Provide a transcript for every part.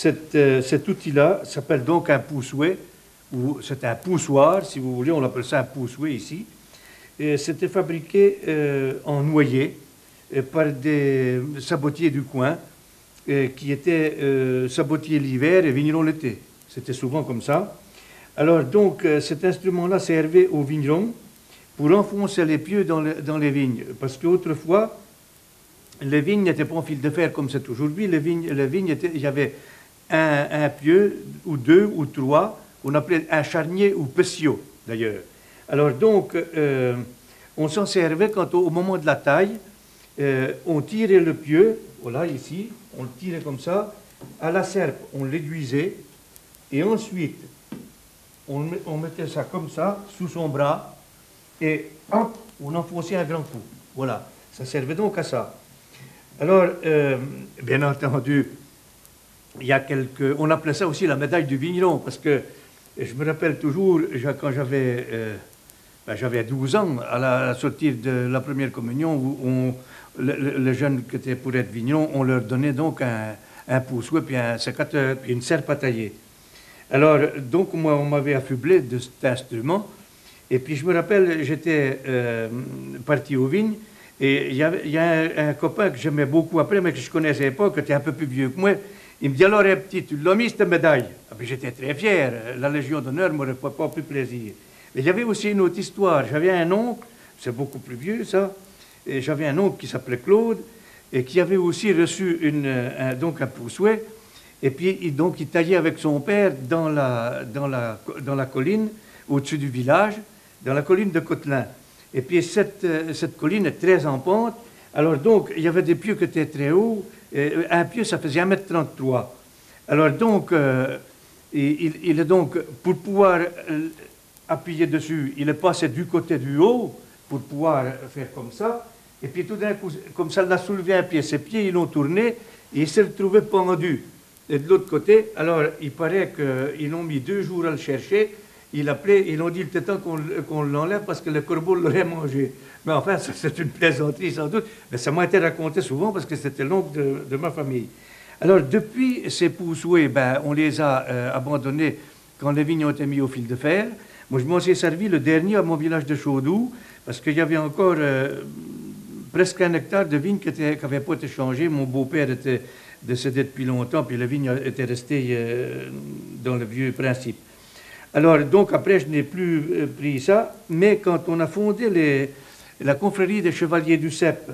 cet outil-là s'appelle donc un poussouet, ou c'est un poussoir, si vous voulez, on appelle ça un poussouet ici. C'était fabriqué en noyer par des sabotiers du coin qui étaient sabotiers l'hiver et vignerons l'été. C'était souvent comme ça. Alors donc cet instrument-là servait aux vignerons pour enfoncer les pieux dans les vignes. Parce qu'autrefois, les vignes n'étaient pas en fil de fer comme c'est aujourd'hui. Les vignes il y avait un pieu, ou deux, ou trois, qu'on appelait un charnier ou pessio, d'ailleurs. Alors donc, on s'en servait quand au moment de la taille, on tirait le pieu, voilà, ici, on le tirait comme ça, à la serpe, on l'aiguisait, et ensuite, on mettait ça comme ça, sous son bras, et hop, on enfonçait un grand coup. Voilà, ça servait donc à ça. Alors, bien entendu, il y a on appelait ça aussi la médaille du vigneron, parce que je me rappelle toujours, quand j'avais 12 ans, à la sortie de la première communion, où les jeunes qui étaient pour être vignerons, on leur donnait donc un poussouet, puis un sécateur, puis une serpe à tailler. Alors, donc, moi, on m'avait affublé de cet instrument, et puis je me rappelle, j'étais parti aux vignes, et il y a un copain que j'aimais beaucoup après, mais que je ne connaissais pas, qui était un peu plus vieux que moi. Il me dit, alors, petit, tu l'as mis, cette médaille? Ah, puis j'étais très fier. La Légion d'honneur ne m'aurait pas plus plaisir. Mais il y avait aussi une autre histoire. J'avais un oncle, c'est beaucoup plus vieux, ça, et j'avais un oncle qui s'appelait Claude, et qui avait aussi reçu donc un poussouet, et puis donc, il taillait avec son père dans la colline, au-dessus du village, dans la colline de Cotelin. Et puis cette colline est très en pente. Alors donc, il y avait des pieux qui étaient très hauts. Un pieu, ça faisait 1,33 m. Alors donc, il est donc, pour pouvoir appuyer dessus, il est passé du côté du haut pour pouvoir faire comme ça. Et puis tout d'un coup, comme ça, il a soulevé un pied. Ses pieds, ils l'ont tourné et il s'est retrouvé pendu. Et de l'autre côté, alors il paraît qu'ils ont mis 2 jours à le chercher. Ils ont dit, il était temps qu'on l'enlève parce que le corbeau l'aurait mangé. Mais enfin, c'est une plaisanterie sans doute, mais ça m'a été raconté souvent parce que c'était l'oncle de ma famille. Alors, depuis ces poussouets, on les a abandonnés quand les vignes ont été mis au fil de fer. Moi, je m'en suis servi le dernier à mon village de Chaudoux, parce qu'il y avait encore presque 1 hectare de vignes qui n'avaient pas été changées. Mon beau-père était décédé depuis longtemps, puis les vignes étaient restées dans le vieux principe. Alors, donc, après, je n'ai plus pris ça, mais quand on a fondé la confrérie des Chevaliers du Cep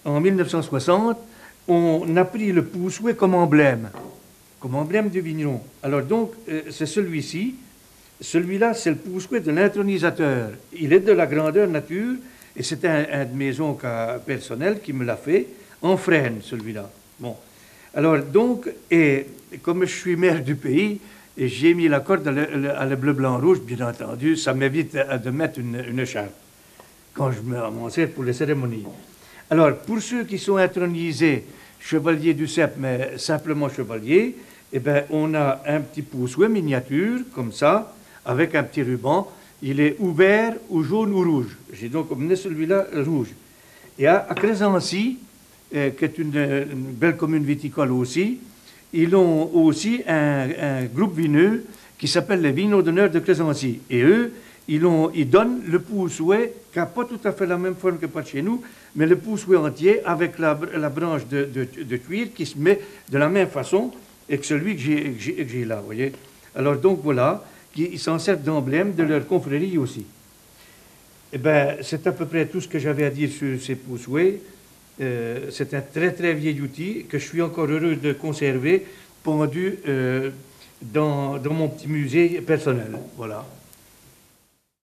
en 1960, on a pris le poussouet comme emblème du vigneron. Alors, donc, c'est celui-ci. Celui-là, c'est le poussouet de l'intronisateur. Il est de la grandeur nature, et c'est un de mes oncles personnels qui me l'a fait, en frêne, celui-là. Bon. Alors, donc, et comme je suis maire du pays, et j'ai mis la corde à le bleu, blanc, rouge, bien entendu, ça m'évite de mettre une écharpe quand je m'en sers pour les cérémonies. Alors, pour ceux qui sont intronisés chevaliers du Cep, mais simplement chevaliers, eh bien, on a un petit poussouet miniature, comme ça, avec un petit ruban. Il est ou vert, ou jaune, ou rouge. J'ai donc emmené celui-là rouge. Et à Crésancy, qui est une belle commune viticole aussi, ils ont aussi un groupe vineux qui s'appelle les Vigneaux d'honneur de Crésancy. Et eux, ils donnent le poussouet, qui n'a pas tout à fait la même forme que pas de chez nous, mais le poussouet entier avec la branche de cuir qui se met de la même façon et que celui que j'ai là, vous voyez. Alors donc voilà, ils s'en servent d'emblème de leur confrérie aussi. Eh bien, c'est à peu près tout ce que j'avais à dire sur ces poussouets. C'est un très très vieil outil que je suis encore heureux de conserver pendu dans mon petit musée personnel. Voilà.